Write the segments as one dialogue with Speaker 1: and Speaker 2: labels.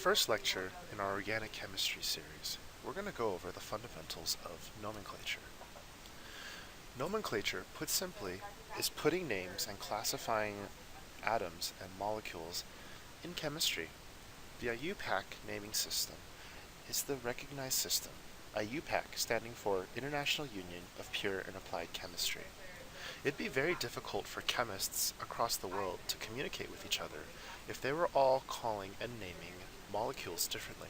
Speaker 1: first lecture in our organic chemistry series, we're going to go over the fundamentals of nomenclature. Nomenclature, put simply, is putting names and classifying atoms and molecules in chemistry. The IUPAC naming system is the recognized system, IUPAC standing for International Union of Pure and Applied Chemistry. It'd be very difficult for chemists across the world to communicate with each other if they were all calling and naming molecules differently.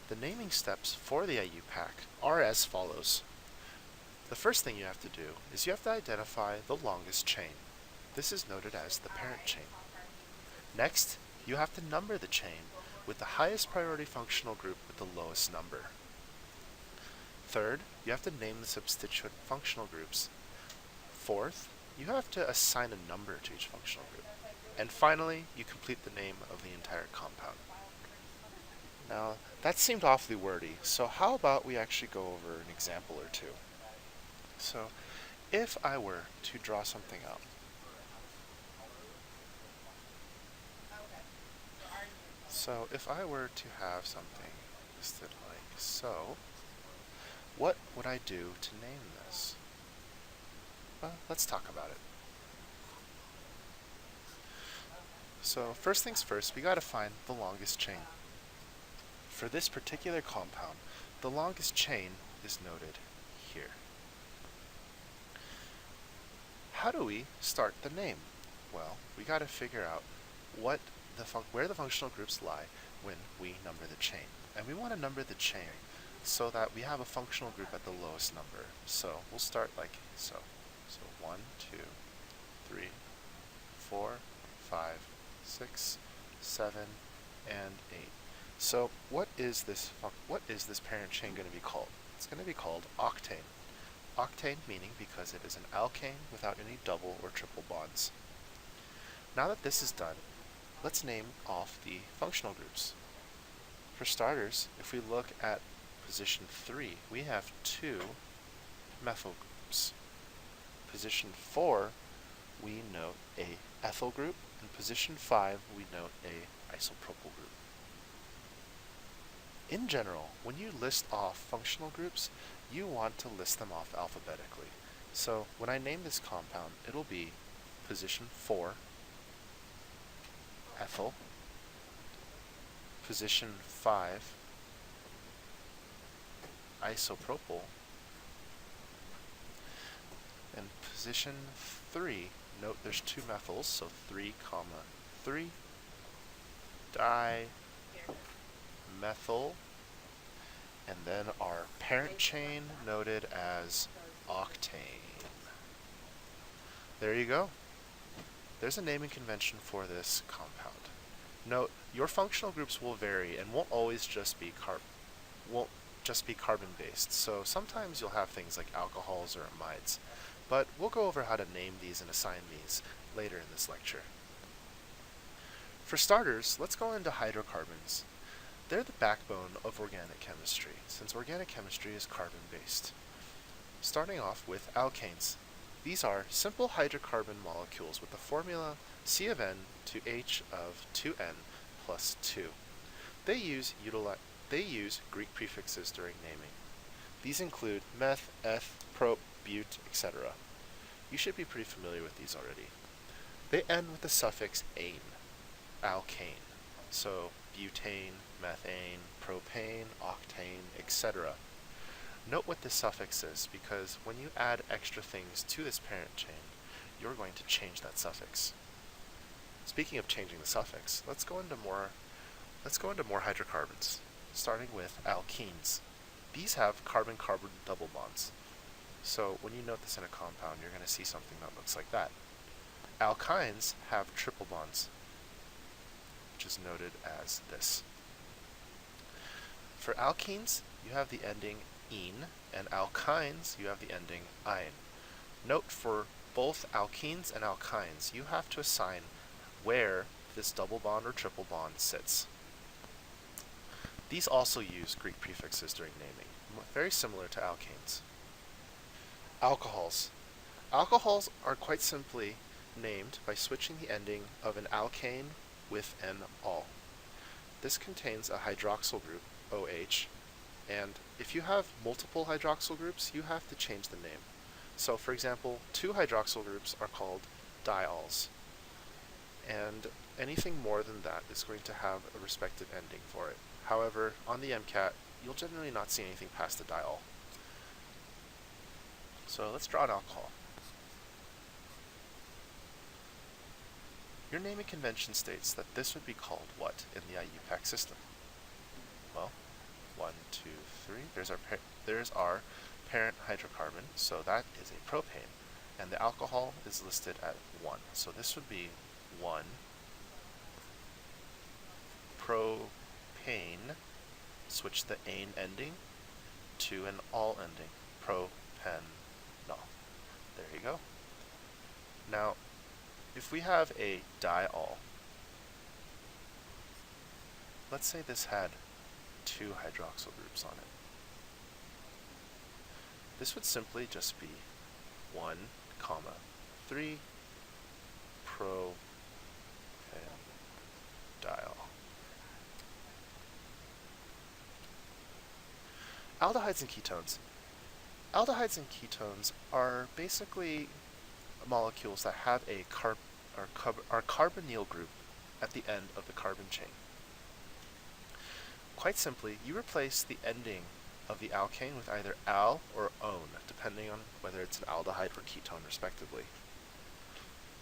Speaker 1: The naming steps for the IUPAC are as follows. The first thing you have to do is you have to identify the longest chain. This is noted as the parent chain. Next, you have to number the chain with the highest priority functional group with the lowest number. Third, you have to name the substituent functional groups. Fourth, you have to assign a number to each functional group. And finally, you complete the name of the entire compound. Now, that seemed awfully wordy, so how about we actually go over an example or two? So, if I were to draw something out, so if I were to have something listed like so, what would I do to name this? Well, let's talk about it. So first things first, we gotta find the longest chain. For this particular compound, the longest chain is noted here. How do we start the name? Well, we gotta figure out where the functional groups lie when we number the chain. And we want to number the chain so that we have a functional group at the lowest number. So we'll start like so. So 1, 2, 3, 4, 5, 6, 7, and 8. So what is this parent chain going to be called? It's going to be called octane. Octane meaning because it is an alkane without any double or triple bonds. Now that this is done, let's name off the functional groups. For starters, if we look at position 3, we have 2 methyl groups. Position 4, we note a ethyl group, and position 5, we note a isopropyl group. In general, when you list off functional groups, you want to list them off alphabetically. So when I name this compound, it'll be position 4, ethyl, position 5, isopropyl, and position 3, note there's 2 methyls, so 3, 3, dimethyl, and then our parent chain noted as octane. There you go. There's a naming convention for this compound. Note, your functional groups will vary and won't just be carbon-based. So sometimes you'll have things like alcohols or amides, but we'll go over how to name these and assign these later in this lecture. For starters, let's go into hydrocarbons. They're the backbone of organic chemistry, since organic chemistry is carbon-based. Starting off with alkanes. These are simple hydrocarbon molecules with the formula C of N to H of 2N plus 2. They use Greek prefixes during naming. These include meth, eth, prop, bute, etc. You should be pretty familiar with these already. They end with the suffix ane, alkane. So butane, methane, propane, octane, etc. Note what this suffix is, because when you add extra things to this parent chain, you're going to change that suffix. Speaking of changing the suffix, let's go into more hydrocarbons, starting with alkenes. These have carbon-carbon double bonds. So when you note this in a compound, you're going to see something that looks like that. Alkynes have triple bonds, which is noted as this. For alkenes, you have the ending -ene, and alkynes, you have the ending -ine. Note for both alkenes and alkynes, you have to assign where this double bond or triple bond sits. These also use Greek prefixes during naming, very similar to alkanes. Alcohols. Alcohols are quite simply named by switching the ending of an alkane with an -ol. this contains a hydroxyl group, OH, and if you have multiple hydroxyl groups, you have to change the name. So for example, 2 hydroxyl groups are called diols, and anything more than that is going to have a respective ending for it. However, on the MCAT, you'll generally not see anything past the diol. So let's draw an alcohol. Your naming convention states that this would be called what in the IUPAC system? Well, 1, 2, 3. There's our parent hydrocarbon, so that is a propane, and the alcohol is listed at 1. So this would be 1 propane, switch the ane ending to an all ending, propanol. There you go. Now, if we have a diol, let's say this had 2 hydroxyl groups on it. This would simply just be 1, 3 propanediol. Aldehydes and ketones. Aldehydes and ketones are basically molecules that have a carbonyl group at the end of the carbon chain. Quite simply, you replace the ending of the alkane with either al or one, depending on whether it's an aldehyde or ketone, respectively.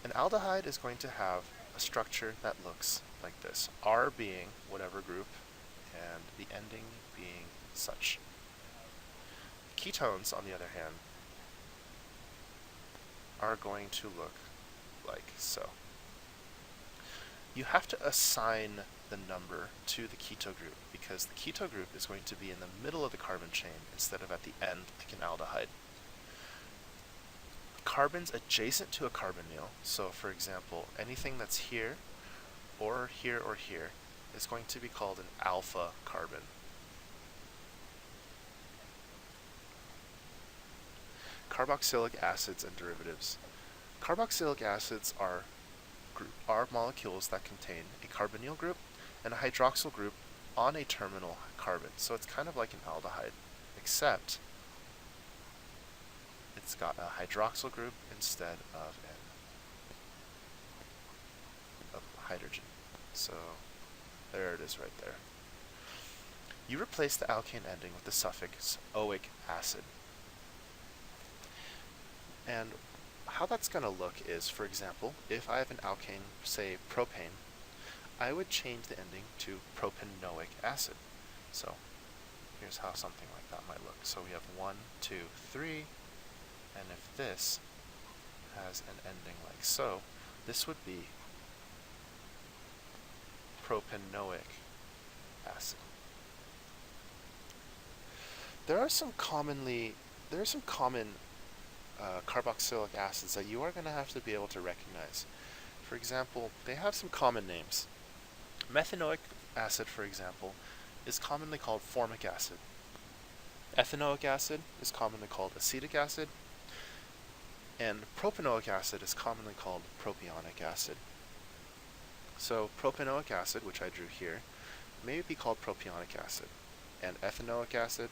Speaker 1: An aldehyde is going to have a structure that looks like this, R being whatever group, and the ending being such. Ketones, on the other hand, are going to look like so. You have to assign the number to the keto group because the keto group is going to be in the middle of the carbon chain instead of at the end like an aldehyde. Carbons adjacent to a carbonyl, so for example, anything that's here or here or here is going to be called an alpha carbon. Carboxylic acids and derivatives. Carboxylic acids are molecules that contain a carbonyl group and a hydroxyl group on a terminal carbon. So it's kind of like an aldehyde, except it's got a hydroxyl group instead of a hydrogen. So there it is right there. You replace the alkane ending with the suffix oic acid. And how that's going to look is, for example, if I have an alkane, say propane, I would change the ending to propanoic acid. So here's how something like that might look. So we have 1, 2, 3, and if this has an ending like so, this would be propanoic acid. There are some common carboxylic acids that you are going to have to be able to recognize. For example, they have some common names. Methanoic acid, for example, is commonly called formic acid. Ethanoic acid is commonly called acetic acid, and propanoic acid is commonly called propionic acid. So propanoic acid, which I drew here, may be called propionic acid, and ethanoic acid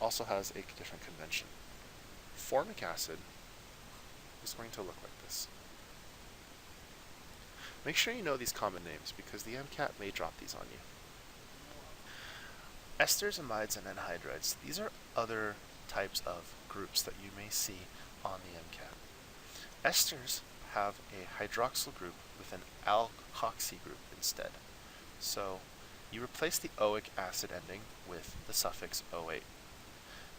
Speaker 1: also has a different convention. Formic acid is going to look like this. Make sure you know these common names because the MCAT may drop these on you. Esters, amides, and anhydrides. These are other types of groups that you may see on the MCAT. Esters have a hydroxyl group with an alkoxy group instead. So you replace the oic acid ending with the suffix OA.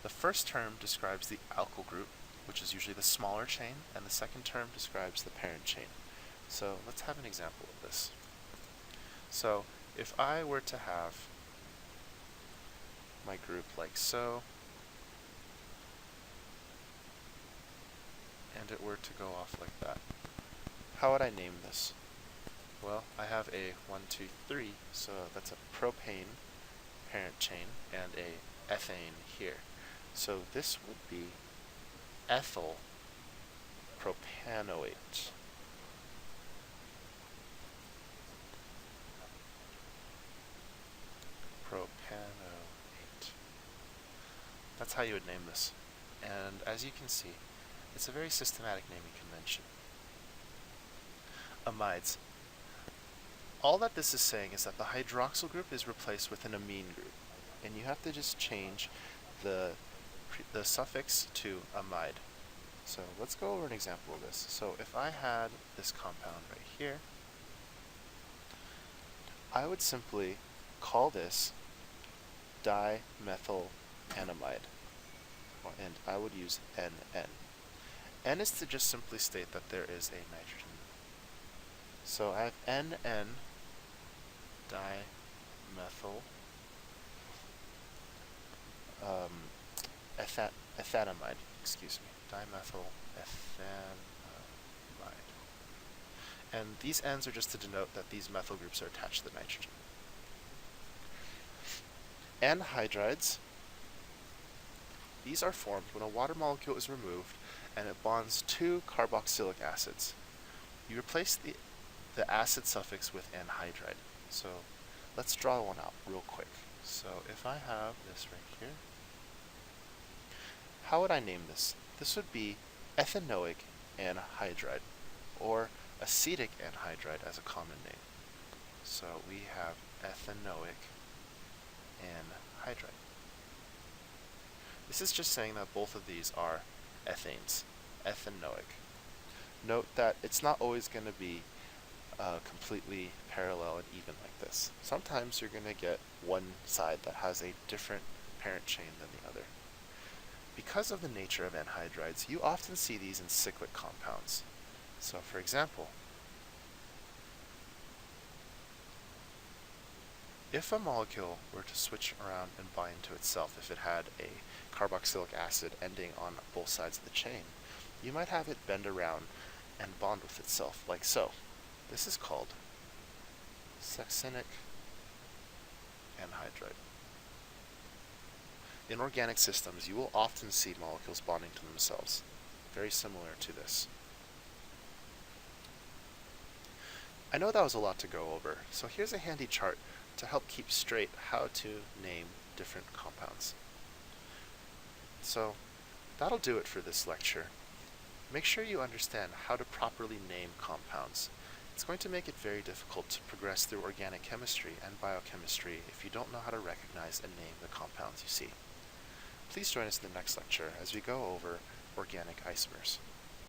Speaker 1: The first term describes the alkyl group, which is usually the smaller chain, and the second term describes the parent chain. So let's have an example of this. So if I were to have my group like so, and it were to go off like that, how would I name this? Well, I have a 1, 2, 3, so that's a propane parent chain and a ethane here. So this would be ethyl propanoate. how you would name this. And as you can see, it's a very systematic naming convention. Amides. All that this is saying is that the hydroxyl group is replaced with an amine group, and you have to just change the suffix to amide. So let's go over an example of this. So if I had this compound right here, I would simply call this dimethylamide, and I would use NN. N is to just simply state that there is a nitrogen. So I have NN dimethyl ethanamide, excuse me, dimethyl ethanamide. And these N's are just to denote that these methyl groups are attached to the nitrogen. Anhydrides, these are formed when a water molecule is removed and it bonds two carboxylic acids. You replace the acid suffix with anhydride. So let's draw one out real quick. So if I have this right here, how would I name this? This would be ethanoic anhydride, or acetic anhydride as a common name. So we have ethanoic anhydride. This is just saying that both of these are ethanes, ethanoic. Note that it's not always going to be completely parallel and even like this. Sometimes you're going to get one side that has a different parent chain than the other. Because of the nature of anhydrides, you often see these in cyclic compounds. So for example, if a molecule were to switch around and bind to itself, if it had a carboxylic acid ending on both sides of the chain, you might have it bend around and bond with itself, like so. This is called succinic anhydride. In organic systems, you will often see molecules bonding to themselves, very similar to this. I know that was a lot to go over, so here's a handy chart to help keep straight how to name different compounds. So that'll do it for this lecture. Make sure you understand how to properly name compounds. It's going to make it very difficult to progress through organic chemistry and biochemistry if you don't know how to recognize and name the compounds you see. Please join us in the next lecture as we go over organic isomers.